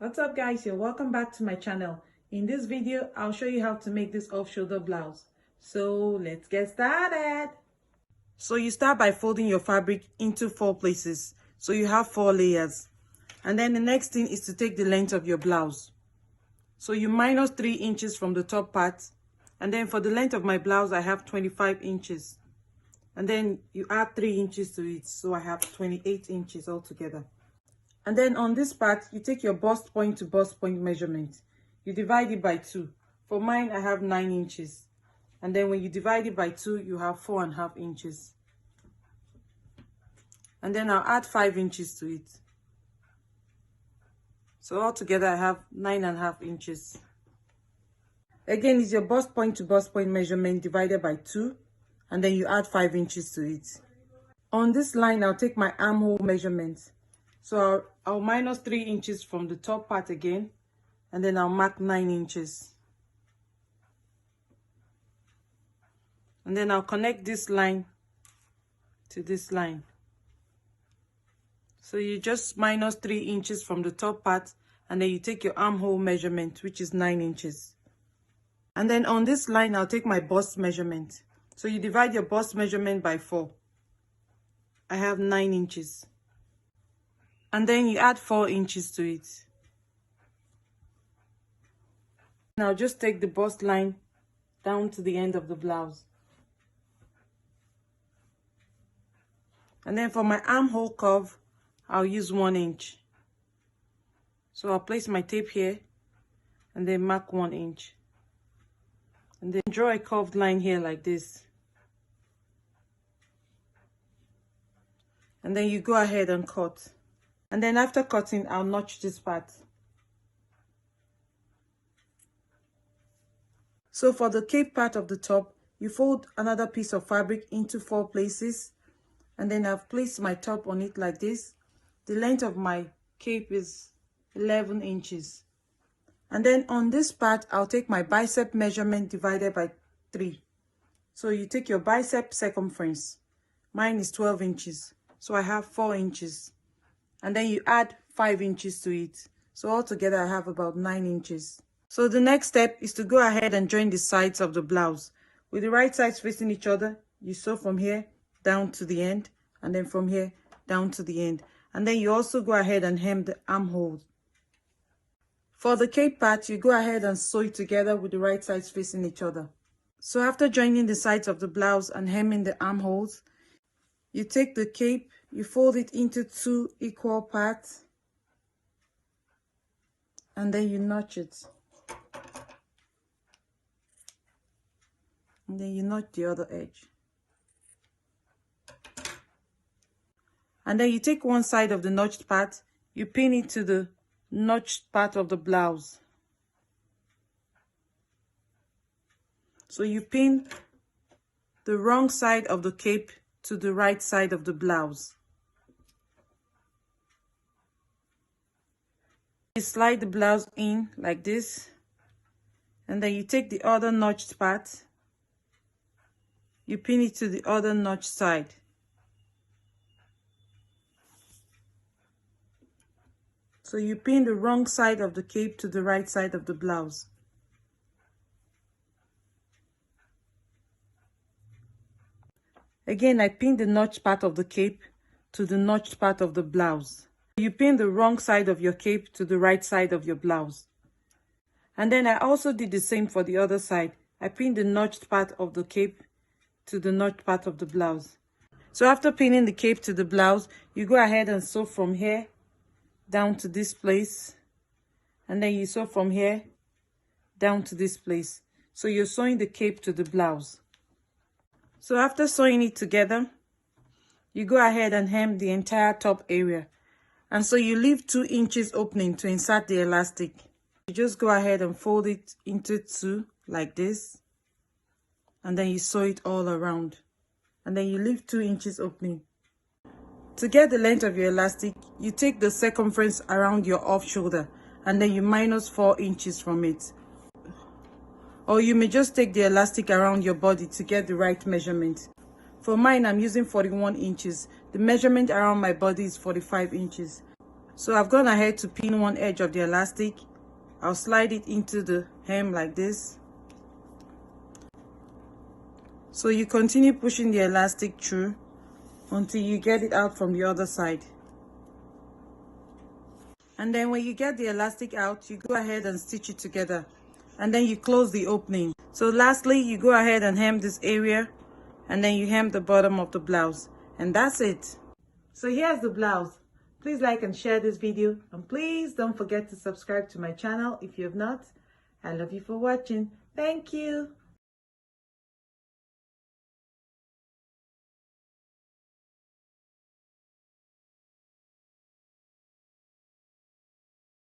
What's up guys, you're welcome back to my channel. In this video I'll show you how to make this off-shoulder blouse. So let's get started. So you start by folding your fabric into 4 places, so you have 4 layers. And then the next thing is to take the length of your blouse. So you minus 3 inches from the top part, and then for the length of my blouse I have 25 inches, and then you add 3 inches to it, so I have 28 inches altogether. And then on this part, you take your bust point to bust point measurement. You divide it by 2. For mine, I have 9 inches. And then when you divide it by 2, you have 4.5 inches. And then I'll add 5 inches to it. So altogether, I have 9.5 inches. Again, it's your bust point to bust point measurement divided by 2. And then you add 5 inches to it. On this line, I'll take my armhole measurement. So I'll minus 3 inches from the top part again, and then I'll mark 9 inches. And then I'll connect this line to this line. So you just minus 3 inches from the top part, and then you take your armhole measurement, which is 9 inches. And then on this line, I'll take my bust measurement. So you divide your bust measurement by 4. I have 9 inches. And then you add 4 inches to it. Now just take the bust line down to the end of the blouse. And then for my armhole curve, I'll use 1 inch. So I'll place my tape here and then mark 1 inch. And then draw a curved line here like this. And then you go ahead and cut. And then after cutting, I'll notch this part. So for the cape part of the top, you fold another piece of fabric into 4 places. And then I've placed my top on it like this. The length of my cape is 11 inches. And then on this part, I'll take my bicep measurement divided by 3. So you take your bicep circumference. Mine is 12 inches. So I have 4 inches. And then you add 5 inches to it. So altogether I have about 9 inches. So the next step is to go ahead and join the sides of the blouse. With the right sides facing each other, you sew from here down to the end, and then from here down to the end. And then you also go ahead and hem the armholes. For the cape part, you go ahead and sew it together with the right sides facing each other. So after joining the sides of the blouse and hemming the armholes, you take the cape, you fold it into 2 equal parts, and then you notch it. And then you notch the other edge. And then you take one side of the notched part, you pin it to the notched part of the blouse. So you pin the wrong side of the cape to the right side of the blouse. You slide the blouse in like this, and then you take the other notched part, you pin it to the other notched side. So you pin the wrong side of the cape to the right side of the blouse. Again, I pin the notched part of the cape to the notched part of the blouse. You pin the wrong side of your cape to the right side of your blouse. And then I also did the same for the other side. I pinned the notched part of the cape to the notched part of the blouse. So after pinning the cape to the blouse, you go ahead and sew from here down to this place. And then you sew from here down to this place. So you're sewing the cape to the blouse. So after sewing it together, you go ahead and hem the entire top area. And so you leave 2 inches opening to insert the elastic. You just go ahead and fold it into 2 like this. And then you sew it all around. And then you leave 2 inches opening. To get the length of your elastic, you take the circumference around your off shoulder, and then you minus 4 inches from it. Or you may just take the elastic around your body to get the right measurement. For mine, I'm using 41 inches. The measurement around my body is 45 inches. So I've gone ahead to pin one edge of the elastic. I'll slide it into the hem like this. So you continue pushing the elastic through until you get it out from the other side. And then when you get the elastic out, you go ahead and stitch it together. And then you close the opening. So lastly, you go ahead and hem this area. And then you hem the bottom of the blouse. And that's it. So here's the blouse. Please like and share this video. And please don't forget to subscribe to my channel if you have not. I love you for watching. Thank you.